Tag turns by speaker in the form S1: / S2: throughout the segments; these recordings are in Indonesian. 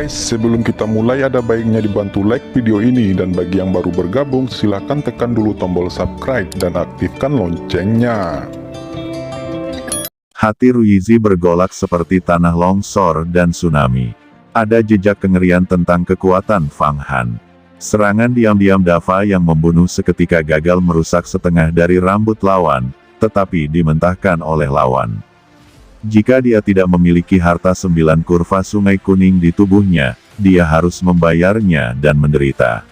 S1: guys, sebelum kita mulai ada baiknya dibantu like video ini, dan bagi yang baru bergabung silahkan tekan dulu tombol subscribe dan aktifkan loncengnya.
S2: Hati Ruyizi bergolak seperti tanah longsor dan tsunami. Ada jejak kengerian tentang kekuatan Fang Han. Serangan diam-diam Dafa yang membunuh seketika gagal merusak setengah dari rambut lawan, tetapi dimentahkan oleh lawan. Jika dia tidak memiliki harta 9 kurva sungai kuning di tubuhnya, dia harus membayarnya dan menderita.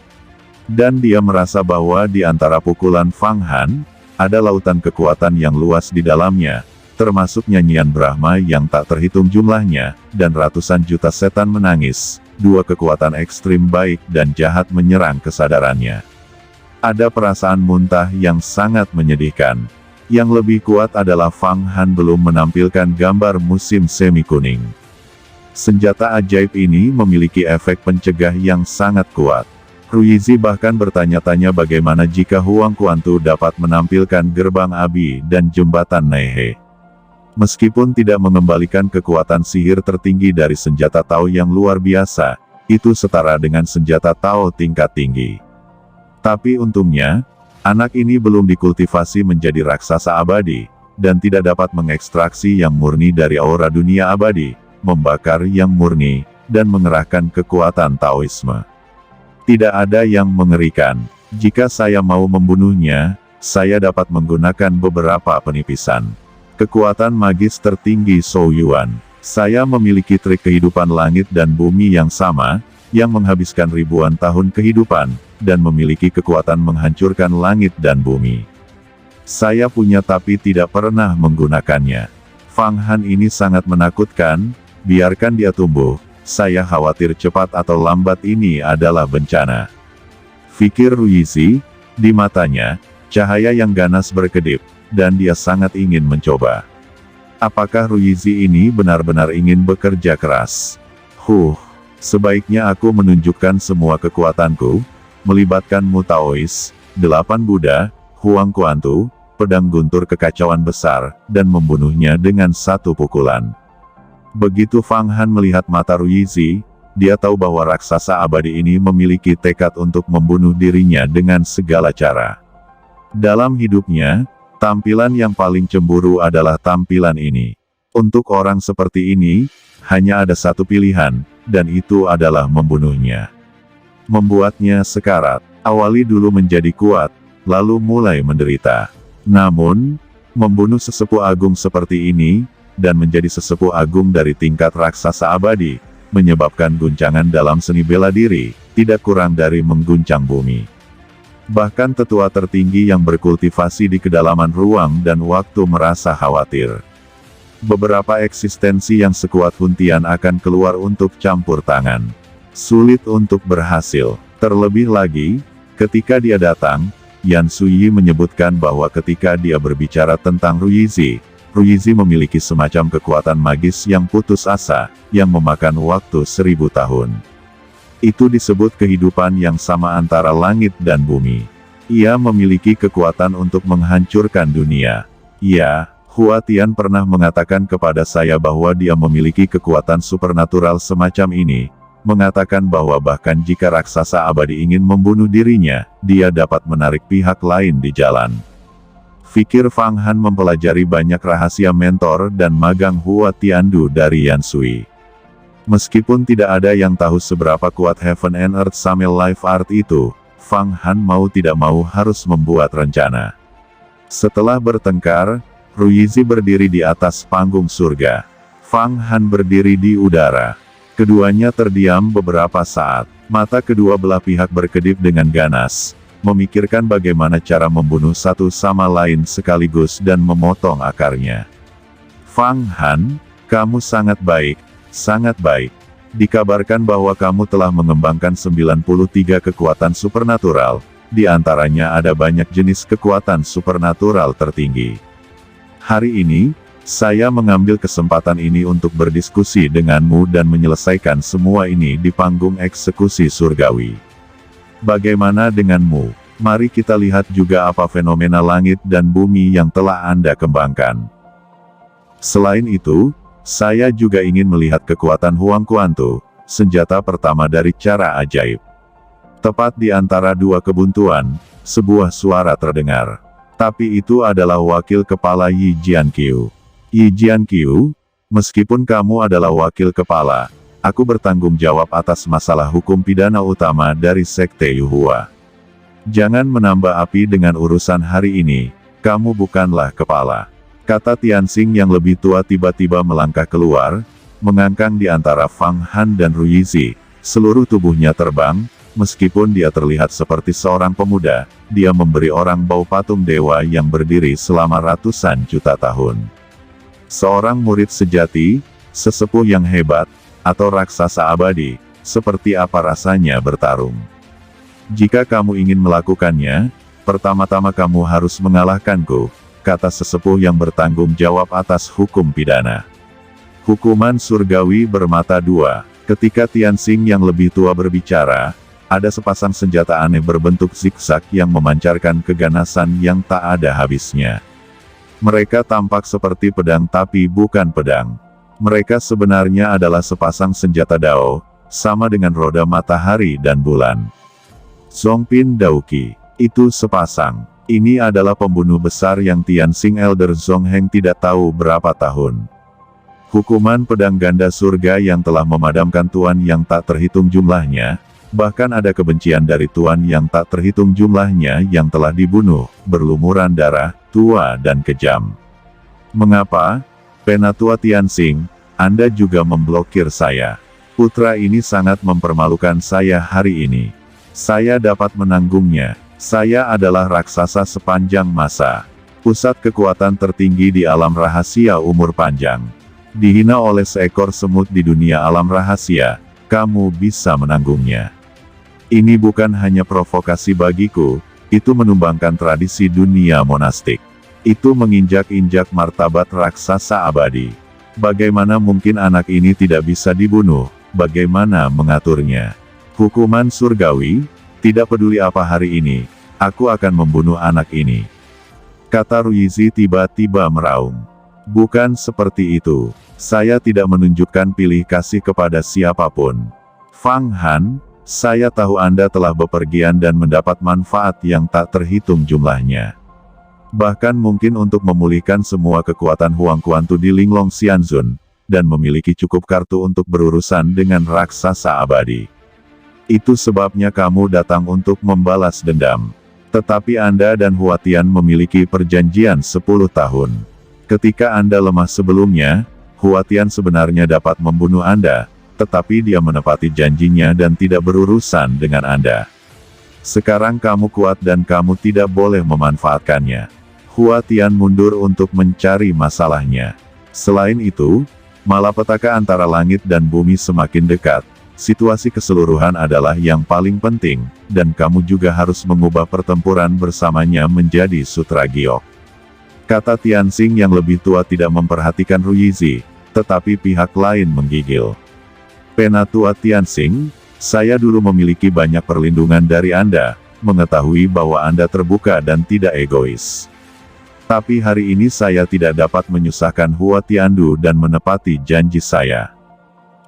S2: Dan dia merasa bahwa di antara pukulan Fang Han, ada lautan kekuatan yang luas di dalamnya, termasuk nyanyian Brahma yang tak terhitung jumlahnya, dan ratusan juta setan menangis. Dua kekuatan ekstrim baik dan jahat menyerang kesadarannya. Ada perasaan muntah yang sangat menyedihkan. Yang lebih kuat adalah Fang Han belum menampilkan gambar musim semi kuning. Senjata ajaib ini memiliki efek pencegah yang sangat kuat. Ruyizi bahkan bertanya-tanya bagaimana jika Huang Kuantu dapat menampilkan gerbang api dan jembatan Nehe. Meskipun tidak mengembalikan kekuatan sihir tertinggi dari senjata Tao yang luar biasa, itu setara dengan senjata Tao tingkat tinggi. Tapi untungnya, anak ini belum dikultivasi menjadi raksasa abadi, dan tidak dapat mengekstraksi yang murni dari aura dunia abadi, membakar yang murni, dan mengerahkan kekuatan Taoisme. Tidak ada yang mengerikan. Jika saya mau membunuhnya, saya dapat menggunakan beberapa penipisan. Kekuatan magis tertinggi Shou Yuan. Saya memiliki trik kehidupan langit dan bumi yang sama, yang menghabiskan ribuan tahun kehidupan, dan memiliki kekuatan menghancurkan langit dan bumi. Saya punya tapi tidak pernah menggunakannya. Fang Han ini sangat menakutkan, biarkan dia tumbuh, saya khawatir cepat atau lambat ini adalah bencana. Fikir Ruyizi, di matanya, cahaya yang ganas berkedip, dan dia sangat ingin mencoba. Apakah Ruyizi ini benar-benar ingin bekerja keras? Sebaiknya aku menunjukkan semua kekuatanku, melibatkan Mu Taois, 8 Buddha, Huang Kuantu, pedang guntur kekacauan besar, dan membunuhnya dengan satu pukulan. Begitu Fang Han melihat mata Ruyizi, dia tahu bahwa raksasa abadi ini memiliki tekad untuk membunuh dirinya dengan segala cara. Dalam hidupnya, tampilan yang paling cemburu adalah tampilan ini. Untuk orang seperti ini, hanya ada satu pilihan, dan itu adalah membunuhnya. Membuatnya sekarat. Awali dulu menjadi kuat, lalu mulai menderita. Namun, membunuh sesepuh agung seperti ini, dan menjadi sesepuh agung dari tingkat raksasa abadi, menyebabkan guncangan dalam seni bela diri, tidak kurang dari mengguncang bumi. Bahkan tetua tertinggi yang berkultivasi di kedalaman ruang dan waktu merasa khawatir. Beberapa eksistensi yang sekuat Huntian akan keluar untuk campur tangan. Sulit untuk berhasil. Terlebih lagi, ketika dia datang, Yan Suyi menyebutkan bahwa ketika dia berbicara tentang Ruyizi, Ruyizi memiliki semacam kekuatan magis yang putus asa, yang memakan waktu 1000 tahun. Itu disebut kehidupan yang sama antara langit dan bumi. Ia memiliki kekuatan untuk menghancurkan dunia. Ya, Hua Tian pernah mengatakan kepada saya bahwa dia memiliki kekuatan supernatural semacam ini, mengatakan bahwa bahkan jika raksasa abadi ingin membunuh dirinya, dia dapat menarik pihak lain di jalan. Fikir Fang Han mempelajari banyak rahasia mentor dan magang Hua Tiandu dari Yan Sui. Meskipun tidak ada yang tahu seberapa kuat Heaven and Earth Samel Life Art itu, Fang Han mau tidak mau harus membuat rencana. Setelah bertengkar, Ruyizi berdiri di atas panggung surga. Fang Han berdiri di udara. Keduanya terdiam beberapa saat. Mata kedua belah pihak berkedip dengan ganas, memikirkan bagaimana cara membunuh satu sama lain sekaligus dan memotong akarnya. Fang Han, kamu sangat baik. Sangat baik. Dikabarkan bahwa kamu telah mengembangkan 93 kekuatan supernatural, di antaranya ada banyak jenis kekuatan supernatural tertinggi. Hari ini, saya mengambil kesempatan ini untuk berdiskusi denganmu dan menyelesaikan semua ini di panggung eksekusi surgawi. Bagaimana denganmu? Mari kita lihat juga apa fenomena langit dan bumi yang telah Anda kembangkan. Selain itu, saya juga ingin melihat kekuatan Huang Kuantu, senjata pertama dari cara ajaib. Tepat di antara dua kebuntuan, sebuah suara terdengar. Tapi itu adalah wakil kepala Yi Jianqiu. Yi Jianqiu, meskipun kamu adalah wakil kepala, aku bertanggung jawab atas masalah hukum pidana utama dari Sekte Yuhua. Jangan menambah api dengan urusan hari ini, kamu bukanlah kepala. Kata Tianxing yang lebih tua tiba-tiba melangkah keluar, mengangkang di antara Fang Han dan Ruyizi. Seluruh tubuhnya terbang, meskipun dia terlihat seperti seorang pemuda, dia memberi orang bau patung dewa yang berdiri selama ratusan juta tahun. Seorang murid sejati, sesepuh yang hebat, atau raksasa abadi, seperti apa rasanya bertarung. Jika kamu ingin melakukannya, pertama-tama kamu harus mengalahkanku, kata sesepuh yang bertanggung jawab atas hukum pidana. Hukuman surgawi bermata dua. Ketika Tianxing yang lebih tua berbicara, ada sepasang senjata aneh berbentuk zigzag yang memancarkan keganasan yang tak ada habisnya. Mereka tampak seperti pedang tapi bukan pedang. Mereka sebenarnya adalah sepasang senjata dao, sama dengan roda matahari dan bulan. Zongpin Daoqi, itu sepasang. Ini adalah pembunuh besar yang Tianxing Elder Zongheng tidak tahu berapa tahun. Hukuman pedang ganda surga yang telah memadamkan tuan yang tak terhitung jumlahnya, bahkan ada kebencian dari tuan yang tak terhitung jumlahnya yang telah dibunuh, berlumuran darah, tua dan kejam. Mengapa? Penatua Tianxing, Anda juga memblokir saya. Putra ini sangat mempermalukan saya hari ini. Saya dapat menanggungnya. Saya adalah raksasa sepanjang masa. Pusat kekuatan tertinggi di alam rahasia umur panjang. Dihina oleh seekor semut di dunia alam rahasia, kamu bisa menanggungnya. Ini bukan hanya provokasi bagiku, itu menumbangkan tradisi dunia monastik. Itu menginjak-injak martabat raksasa abadi. Bagaimana mungkin anak ini tidak bisa dibunuh? Bagaimana mengaturnya? Hukuman surgawi, tidak peduli apa hari ini, aku akan membunuh anak ini. Kata Ruyizi tiba-tiba meraung. Bukan seperti itu. Saya tidak menunjukkan pilih kasih kepada siapapun. Fang Han, saya tahu Anda telah bepergian dan mendapat manfaat yang tak terhitung jumlahnya. Bahkan mungkin untuk memulihkan semua kekuatan Huang Kuantu di Linglong Xianzun, dan memiliki cukup kartu untuk berurusan dengan raksasa abadi. Itu sebabnya kamu datang untuk membalas dendam. Tetapi Anda dan Huatian memiliki perjanjian 10 tahun. Ketika Anda lemah sebelumnya, Huatian sebenarnya dapat membunuh Anda, tetapi dia menepati janjinya dan tidak berurusan dengan Anda. Sekarang kamu kuat dan kamu tidak boleh memanfaatkannya. Huatian mundur untuk mencari masalahnya. Selain itu, malapetaka antara langit dan bumi semakin dekat. Situasi keseluruhan adalah yang paling penting, dan kamu juga harus mengubah pertempuran bersamanya menjadi sutra giok. Kata Tianxing yang lebih tua tidak memperhatikan Ruyizi, tetapi pihak lain menggigil. Penatua Tianxing, saya dulu memiliki banyak perlindungan dari Anda, mengetahui bahwa Anda terbuka dan tidak egois. Tapi hari ini saya tidak dapat menyusahkan Huatiandu dan menepati janji saya.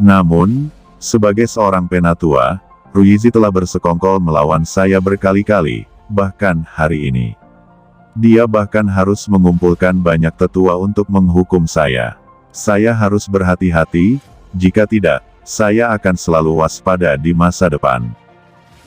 S2: Namun, sebagai seorang penatua, Ruyizi telah bersekongkol melawan saya berkali-kali, bahkan hari ini. Dia bahkan harus mengumpulkan banyak tetua untuk menghukum saya. Saya harus berhati-hati, jika tidak, saya akan selalu waspada di masa depan.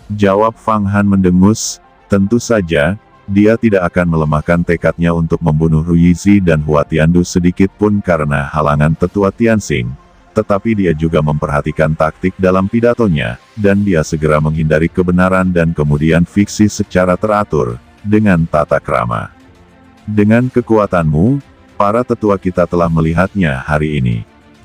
S2: Jawab Fang Han mendengus, tentu saja, dia tidak akan melemahkan tekadnya untuk membunuh Ruyizi dan Huatiandu sedikit pun karena halangan tetua Tianxing. Tetapi dia juga memperhatikan taktik dalam pidatonya, dan dia segera menghindari kebenaran dan kemudian fiksi secara teratur, dengan tata krama. Dengan kekuatanmu, para tetua kita telah melihatnya hari ini.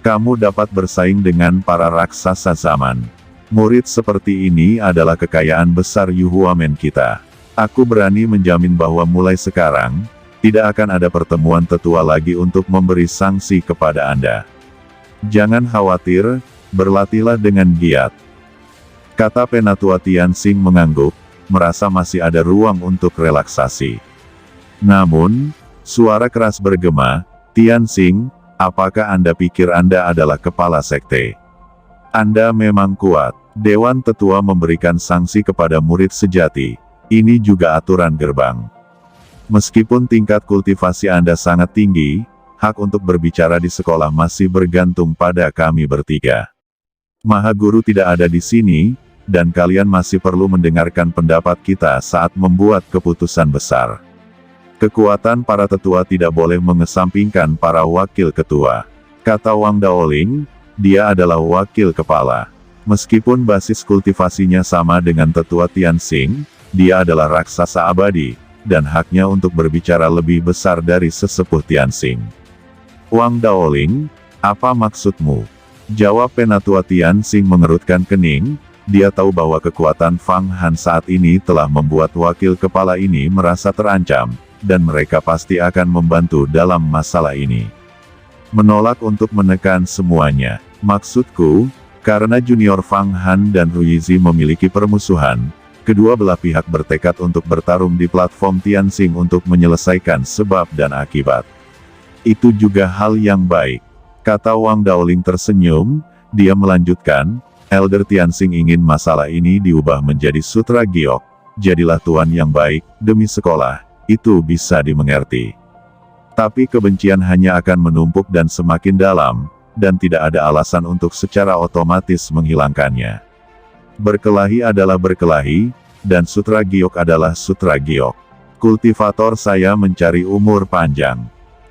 S2: Kamu dapat bersaing dengan para raksasa zaman. Murid seperti ini adalah kekayaan besar Yuhuamen kita. Aku berani menjamin bahwa mulai sekarang, tidak akan ada pertemuan tetua lagi untuk memberi sanksi kepada Anda. Jangan khawatir, berlatihlah dengan giat. Kata Penatua Tianxing mengangguk, merasa masih ada ruang untuk relaksasi. Namun, suara keras bergema, Tianxing, apakah Anda pikir Anda adalah kepala sekte? Anda memang kuat. Dewan Tetua memberikan sanksi kepada murid sejati. Ini juga aturan gerbang. Meskipun tingkat kultivasi Anda sangat tinggi, hak untuk berbicara di sekolah masih bergantung pada kami bertiga. Maha Guru tidak ada di sini, dan kalian masih perlu mendengarkan pendapat kita saat membuat keputusan besar. Kekuatan para tetua tidak boleh mengesampingkan para wakil ketua. Kata Wang Daoling, dia adalah wakil kepala. Meskipun basis kultivasinya sama dengan tetua Tianxing, dia adalah raksasa abadi, dan haknya untuk berbicara lebih besar dari sesepuh Tianxing. Wang Daoling, apa maksudmu? Jawab Penatua Tianxing mengerutkan kening, dia tahu bahwa kekuatan Fang Han saat ini telah membuat wakil kepala ini merasa terancam, dan mereka pasti akan membantu dalam masalah ini. Menolak untuk menekan semuanya. Maksudku, karena junior Fang Han dan Ruizi memiliki permusuhan, kedua belah pihak bertekad untuk bertarung di platform Tianxing untuk menyelesaikan sebab dan akibat. Itu juga hal yang baik. Kata Wang Daoling tersenyum, dia melanjutkan, Elder Tianxing ingin masalah ini diubah menjadi sutra giok. Jadilah tuan yang baik, demi sekolah, itu bisa dimengerti. Tapi kebencian hanya akan menumpuk dan semakin dalam, dan tidak ada alasan untuk secara otomatis menghilangkannya. Berkelahi adalah berkelahi, dan sutra giok adalah sutra giok. Kultivator saya mencari umur panjang.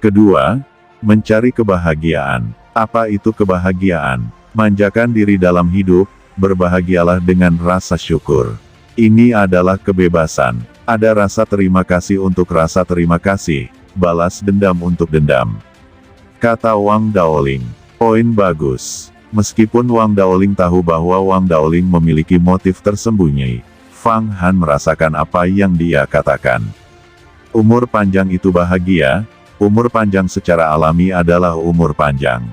S2: Kedua, mencari kebahagiaan. Apa itu kebahagiaan? Manjakan diri dalam hidup, berbahagialah dengan rasa syukur. Ini adalah kebebasan. Ada rasa terima kasih untuk rasa terima kasih, balas dendam untuk dendam. Kata Wang Daoling. Poin bagus. Meskipun Wang Daoling tahu bahwa Wang Daoling memiliki motif tersembunyi, Fang Han merasakan apa yang dia katakan. Umur panjang itu bahagia, umur panjang secara alami adalah umur panjang.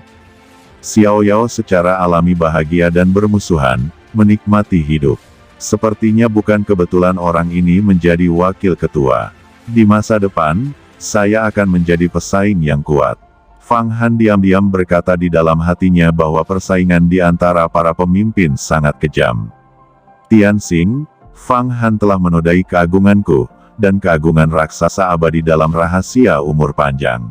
S2: Xiao Yao secara alami bahagia dan bermusuhan, menikmati hidup. Sepertinya bukan kebetulan orang ini menjadi wakil ketua. Di masa depan, saya akan menjadi pesaing yang kuat. Fang Han diam-diam berkata di dalam hatinya bahwa persaingan di antara para pemimpin sangat kejam. Tianxing, Fang Han telah menodai keagunganku, dan keagungan raksasa abadi dalam rahasia umur panjang.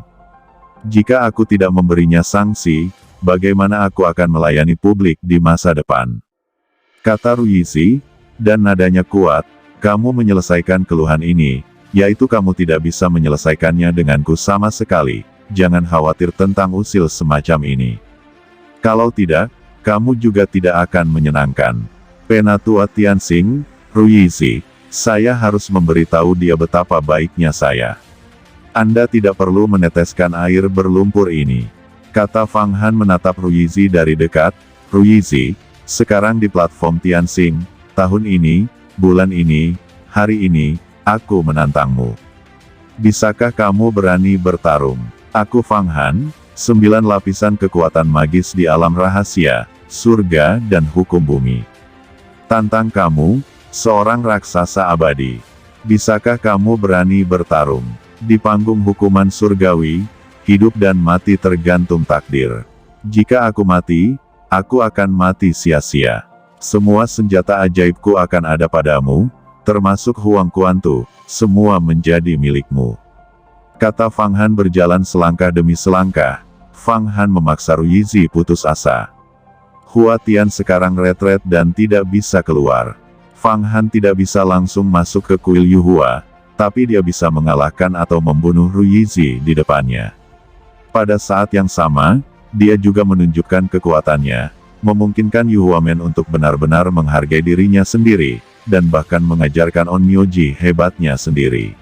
S2: Jika aku tidak memberinya sanksi, bagaimana aku akan melayani publik di masa depan? Kata Ruizi, dan nadanya kuat, kamu menyelesaikan keluhan ini, yaitu kamu tidak bisa menyelesaikannya denganku sama sekali. Jangan khawatir tentang usil semacam ini. Kalau tidak, kamu juga tidak akan menyenangkan. Penatua Tianxing, Ruizi, saya harus memberitahu dia betapa baiknya saya. Anda tidak perlu meneteskan air berlumpur ini. Kata Fang Han menatap Ruizi dari dekat. Ruizi, sekarang di platform Tianxing, tahun ini, bulan ini, hari ini, aku menantangmu. Bisakah kamu berani bertarung? Aku Fang Han, 9 lapisan kekuatan magis di alam rahasia, surga dan hukum bumi. Tantang kamu, seorang raksasa abadi. Bisakah kamu berani bertarung? Di panggung hukuman surgawi, hidup dan mati tergantung takdir. Jika aku mati, aku akan mati sia-sia. Semua senjata ajaibku akan ada padamu, termasuk Huang Kuantu, semua menjadi milikmu. Kata Fang Han berjalan selangkah demi selangkah. Fang Han memaksa Ruizi putus asa. Hua Tian sekarang retret dan tidak bisa keluar. Fang Han tidak bisa langsung masuk ke kuil Yuhua, tapi dia bisa mengalahkan atau membunuh Ruizi di depannya. Pada saat yang sama, dia juga menunjukkan kekuatannya, memungkinkan Yuhuamen untuk benar-benar menghargai dirinya sendiri, dan bahkan mengajarkan Onmyoji hebatnya sendiri.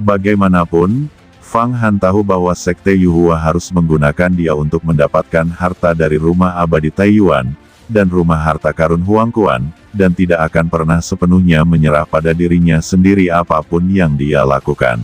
S2: Bagaimanapun, Fang Han tahu bahwa Sekte Yuhua harus menggunakan dia untuk mendapatkan harta dari rumah abadi Taiyuan, dan rumah harta karun Huangquan, dan tidak akan pernah sepenuhnya menyerah pada dirinya sendiri apapun yang dia lakukan.